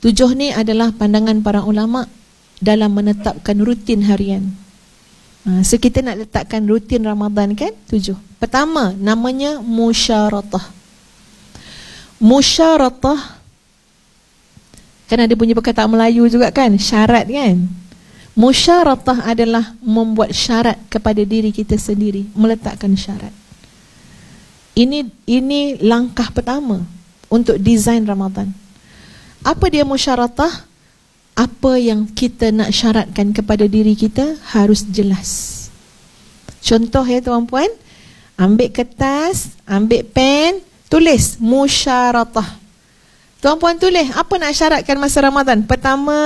7 ni adalah pandangan para ulama dalam menetapkan rutin harian. So kita nak letakkan rutin Ramadan kan 7. Pertama, namanya musyaratah. Musyaratah kan ada punya perkataan Melayu juga kan, syarat kan. Musyaratah adalah membuat syarat kepada diri kita sendiri, meletakkan syarat. Ini langkah pertama untuk desain Ramadan. Apa dia musyaratah? Apa yang kita nak syaratkan kepada diri kita harus jelas. Contoh ya tuan-puan, ambil kertas, ambil pen, tulis musyaratah. Tuan-puan tulis apa nak syaratkan masa Ramadan. Pertama,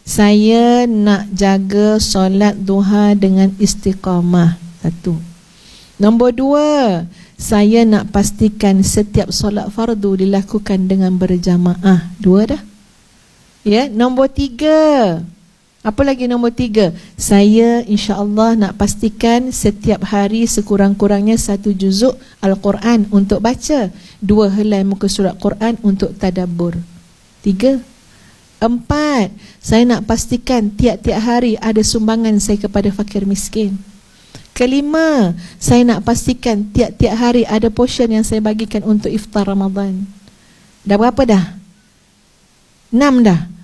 saya nak jaga solat duha dengan istiqamah. 1. Nombor 2, saya nak pastikan setiap solat fardu dilakukan dengan berjamaah. 2 dah. Ya, nombor 3. Apa lagi nombor 3? Saya insya-Allah nak pastikan setiap hari sekurang-kurangnya 1 juzuk Al-Quran untuk baca, 2 helai muka surat Quran untuk tadabbur. 3. 4. Saya nak pastikan tiap-tiap hari ada sumbangan saya kepada fakir miskin. 5. Saya nak pastikan tiap-tiap hari ada portion yang saya bagikan untuk iftar Ramadan. Dah berapa dah? 6 dah.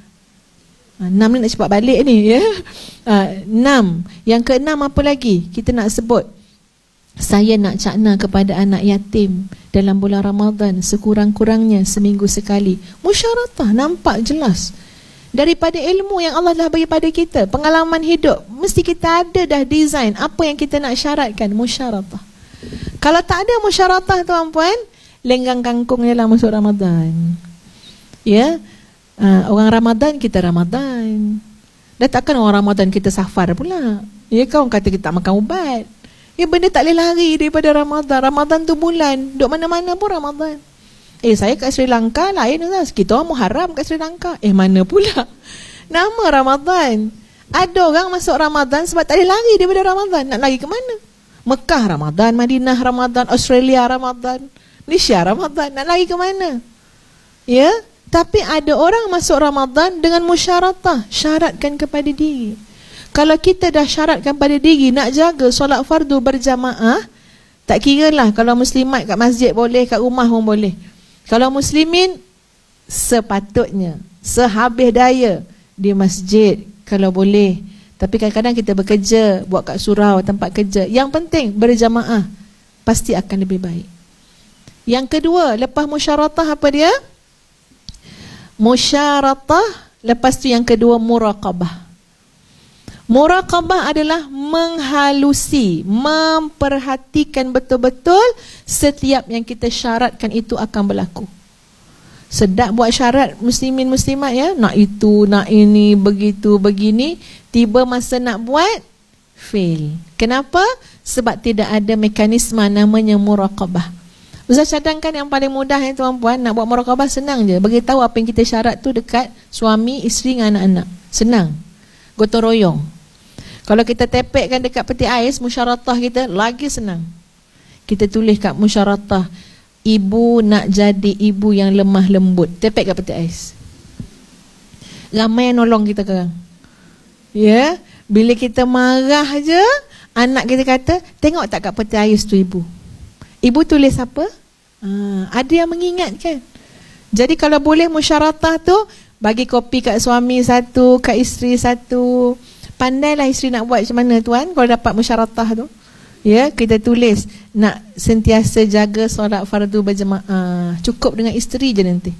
6 ni nak cepat balik ni ya. 6. Yang ke-6 apa lagi? Kita nak sebut, saya nak cakna kepada anak yatim dalam bulan Ramadan sekurang-kurangnya seminggu sekali. Musyaratah, nampak jelas. Daripada ilmu yang Allah dah bagi pada kita, pengalaman hidup, mesti kita ada dah design apa yang kita nak syaratkan. Musyaratah. Kalau tak ada musyaratah tuan-puan, lenggang kangkung je lah masuk Ramadan. Ya. Orang Ramadan kita Ramadan. Dah takkan orang Ramadan kita safar pula. Ya, kau kata kita tak makan ubat. Ya, benda tak boleh lari daripada Ramadan. Ramadan tu bulan, duk mana-mana pun Ramadan. Saya kat Sri Lanka lain lah. Kita orang Muharram kat Sri Lanka. Mana pula nama Ramadan. Ada orang masuk Ramadan sebab tak boleh lari daripada Ramadan. Nak lari ke mana? Mekah Ramadan, Madinah Ramadan, Australia Ramadan, Malaysia Ramadan. Nak lari ke mana? Ya. Tapi ada orang masuk Ramadan dengan musyaratah, syaratkan kepada diri. Kalau kita dah syaratkan pada diri nak jaga solat fardu berjamaah, tak kira lah kalau muslimat kat masjid boleh, kat rumah pun boleh. Kalau muslimin sepatutnya, sehabis daya di masjid kalau boleh. Tapi kadang-kadang kita bekerja, buat kat surau, tempat kerja. Yang penting berjamaah, pasti akan lebih baik. Yang kedua, lepas musyaratah apa dia? Musyaratah, lepas tu yang kedua muraqabah. Muraqabah adalah menghalusi, memperhatikan betul-betul setiap yang kita syaratkan itu akan berlaku. Sedap buat syarat muslimin muslimat ya, nak itu, nak ini, begitu, begini, tiba masa nak buat fail. Kenapa? Sebab tidak ada mekanisme namanya muraqabah. Ustaz cadangkan yang paling mudah ya tuan-puan, nak buat muraqabah senang je. Beritahu apa yang kita syarat tu dekat suami, isteri dengan anak-anak. Senang. Gotong royong. Kalau kita tepekkan dekat peti ais musyaratah kita, lagi senang. Kita tulis kat musyaratah, ibu nak jadi ibu yang lemah lembut. Tepek kat peti ais. Ramai yang nolong kita sekarang. Ya, bila kita marah je, anak kita kata, tengok tak kat peti ais tu ibu. Ibu tulis apa? Ada yang mengingatkan. Jadi kalau boleh musyaratah tu, bagi kopi kat suami satu, kat isteri satu. Pandailah isteri nak buat macam mana tuan kalau dapat musyaratah tu. Ya, kita tulis nak sentiasa jaga solat fardu berjemaah. Cukup dengan isteri je nanti.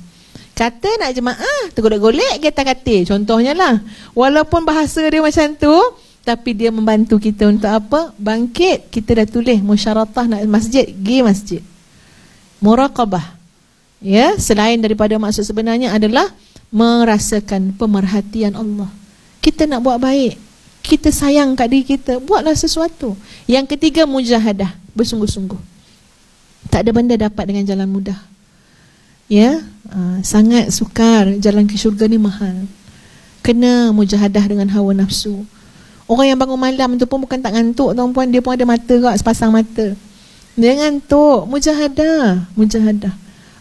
Kata nak jemaah, tergolek-golek kita katil. Contohnya lah. Walaupun bahasa dia macam tu, tapi dia membantu kita untuk apa? Bangkit. Kita dah tulis musyaratah nak masjid, pergi masjid. Muraqabah. Ya, selain daripada maksud sebenarnya adalah merasakan pemerhatian Allah. Kita nak buat baik, kita sayang kat diri kita, buatlah sesuatu. Yang ketiga, mujahadah, bersungguh-sungguh. Tak ada benda dapat dengan jalan mudah. Ya, sangat sukar, jalan ke syurga ni mahal. Kena mujahadah dengan hawa nafsu. Orang yang bangun malam tu pun bukan tak ngantuk tuan-puan, dia pun ada mata kak, sepasang mata. Dia ngantuk, mujahadah, mujahadah.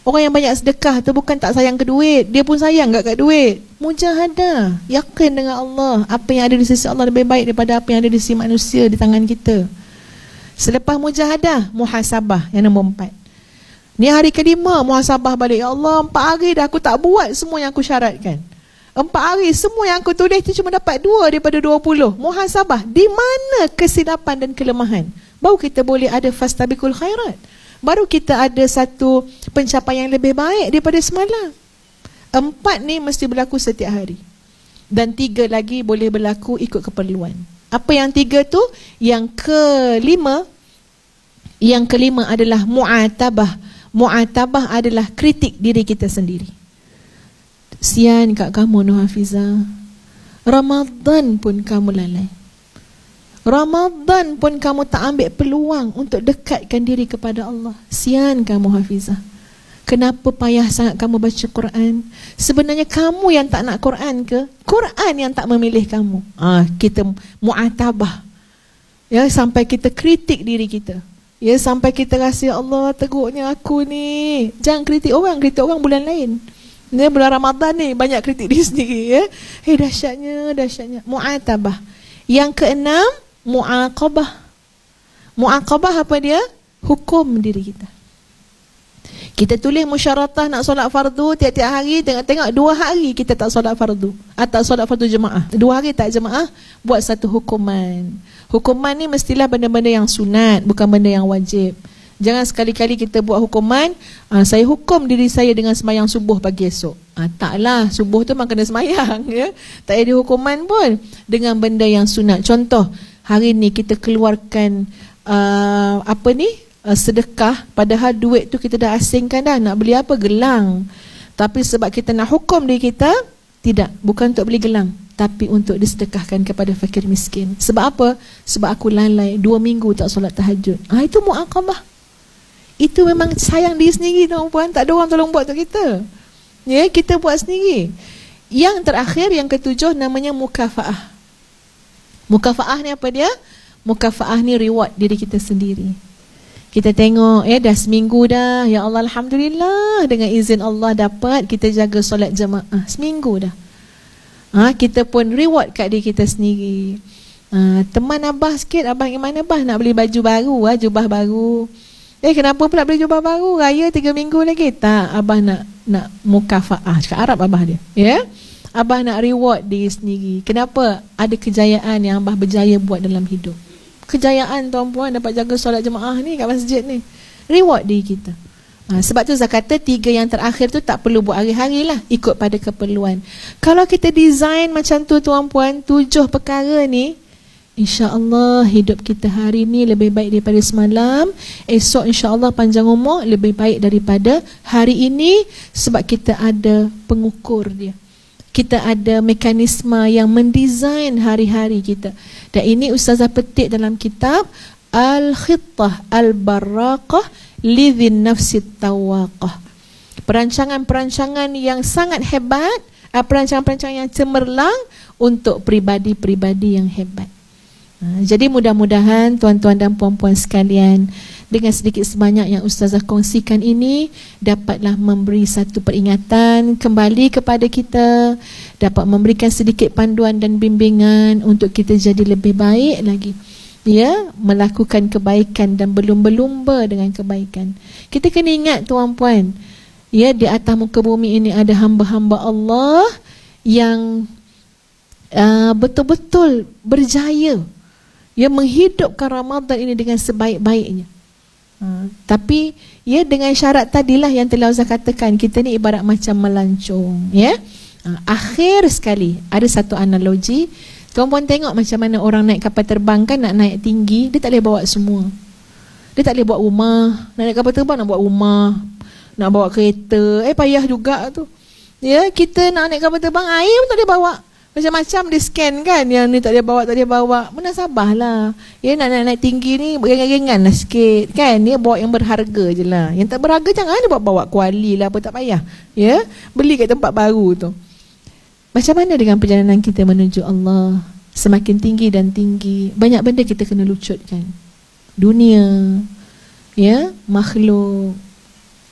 Orang yang banyak sedekah tu bukan tak sayang ke duit, dia pun sayang kat duit. Mujahadah, yakin dengan Allah, apa yang ada di sisi Allah lebih baik daripada apa yang ada di sisi manusia di tangan kita. Selepas mujahadah, muhasabah yang nombor 4. Ni hari kelima muhasabah balik. Ya Allah, 4 hari dah aku tak buat semua yang aku syaratkan. 4 hari semua yang aku tulis tu cuma dapat 2 daripada 20. Muhasabah, di mana kesilapan dan kelemahan? Baru kita boleh ada fastabiqul khairat. Baru kita ada satu pencapaian yang lebih baik daripada semalam. 4 ni mesti berlaku setiap hari. Dan 3 lagi boleh berlaku ikut keperluan. Apa yang 3 tu? Yang kelima adalah mu'atabah. Mu'atabah adalah kritik diri kita sendiri. Sian kat kamu Nur Hafizah, Ramadan pun kamu lalai. Ramadan pun kamu tak ambil peluang untuk dekatkan diri kepada Allah. Sian kamu Hafizah. Kenapa payah sangat kamu baca Quran? Sebenarnya kamu yang tak nak Quran ke? Quran yang tak memilih kamu. Kita mu'atabah. Ya, sampai kita kritik diri kita. Ya, sampai kita rasa, ya Allah, teruknya aku ni. Jangan kritik orang bulan lain. Ni bulan Ramadan ni banyak kritik diri sendiri, ya. Dahsyatnya. Mu'atabah. Yang keenam, mu'aqabah. Mu'aqabah apa dia? Hukum diri kita. Kita tulis musyaratah nak solat fardu tiap-tiap hari, tengok 2 hari kita tak solat fardu atau solat fardu jemaah. 2 hari tak jemaah, buat satu hukuman. Hukuman ni mestilah benda-benda yang sunat, bukan benda yang wajib. Jangan sekali-kali kita buat hukuman, saya hukum diri saya dengan sembahyang subuh pagi esok. Taklah, subuh tu memang kena sembahyang, ya. Tak ada hukuman pun dengan benda yang sunat. Contoh, hari ni kita keluarkan sedekah, padahal duit tu kita dah asingkan dah. Nak beli apa? Gelang. Tapi sebab kita nak hukum diri kita, tidak, bukan untuk beli gelang, tapi untuk disedekahkan kepada fakir miskin. Sebab apa? Sebab aku lalai 2 minggu tak solat tahajud. Itu mu'aqabah. Itu memang sayang diri sendiri, tuan-puan. Tak ada orang tolong buat untuk kita, ya, kita buat sendiri. Yang terakhir, yang ke-7, namanya mukafaah. Mukafaah ni apa dia? Mukafaah ni reward diri kita sendiri. Kita tengok, dah seminggu dah, ya Allah, Alhamdulillah, dengan izin Allah dapat kita jaga solat jemaah seminggu dah. Kita pun reward kat diri kita sendiri. Teman abah sikit, abah gimana abah nak beli baju baru, jubah baru. Kenapa pula beli jubah baru? Raya 3 minggu lagi. Tak, abah nak mukafaah. Cakap Arab abah dia, ya. Abah nak reward diri sendiri. Kenapa? Ada kejayaan yang abah berjaya buat dalam hidup. Kejayaan, tuan-puan, dapat jaga solat jemaah ni kat masjid ni. Reward diri kita. Sebab tu saya kata 3 yang terakhir tu tak perlu buat hari-hari lah, ikut pada keperluan. Kalau kita design macam tu, tuan-puan, 7 perkara ni, InsyaAllah hidup kita hari ni lebih baik daripada semalam. Esok insyaAllah panjang umur lebih baik daripada hari ini. Sebab kita ada pengukur dia, kita ada mekanisme yang mendesain hari-hari kita. Dan ini Ustazah petik dalam kitab Al-Khittah Al-Barraqah Lidhin Nafsit Tawaqah. Perancangan-perancangan yang sangat hebat, perancangan-perancangan yang cemerlang untuk pribadi-pribadi yang hebat. Jadi mudah-mudahan tuan-tuan dan puan-puan sekalian, dengan sedikit sebanyak yang Ustazah kongsikan ini dapatlah memberi satu peringatan kembali kepada kita, dapat memberikan sedikit panduan dan bimbingan untuk kita jadi lebih baik lagi, ya, melakukan kebaikan dan belum berlumba dengan kebaikan. Kita kena ingat, tuan-puan, ya, di atas muka bumi ini ada hamba-hamba Allah yang betul-betul berjaya, ya, menghidupkan Ramadan ini dengan sebaik-baiknya. Tapi ya, dengan syarat tadilah yang telah Ustaz katakan, kita ni ibarat macam melancong, ya. Akhir sekali ada satu analogi. Tuan-puan tengok macam mana orang naik kapal terbang kan, nak naik tinggi, dia tak boleh bawa semua. Dia tak boleh buat rumah. Nak naik kapal terbang nak buat rumah, nak bawa kereta, payah juga tu. Ya, kita nak naik kapal terbang, air pun tak boleh bawa. Macam-macam dia scan kan, yang ni tak dia bawa. Menasabahlah. Ya, nak naik tinggi ni ringan-ringan lah sikit kan. Dia bawa yang berharga je lah. Yang tak berharga jangan dia bawa kuali lah, apa tak payah. Ya, beli kat tempat baru tu. Macam mana dengan perjalanan kita menuju Allah? Semakin tinggi dan tinggi, banyak benda kita kena lucutkan. Dunia, ya, makhluk,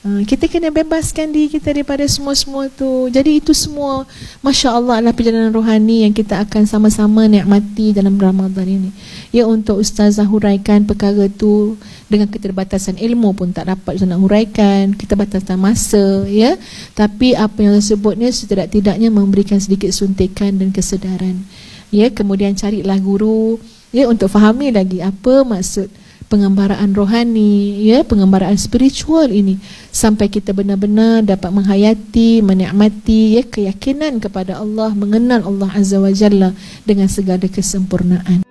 Kita kena bebaskan diri kita daripada semua-semua tu. Jadi itu semua, Masya Allah, adalah perjalanan rohani yang kita akan sama-sama nikmati dalam Ramadan ini. Ya, untuk Ustazah huraikan perkara tu dengan keterbatasan ilmu pun tak dapat nak huraikan, keterbatasan masa, ya. Tapi apa yang saya sebutnya setidak-tidaknya memberikan sedikit suntikan dan kesedaran. Ya, kemudian carilah guru, ya, untuk fahami lagi apa maksud pengembaraan rohani, ya, pengembaraan spiritual ini, sampai kita benar-benar dapat menghayati, menikmati, ya, keyakinan kepada Allah, mengenal Allah Azza wa Jalla dengan segala kesempurnaan.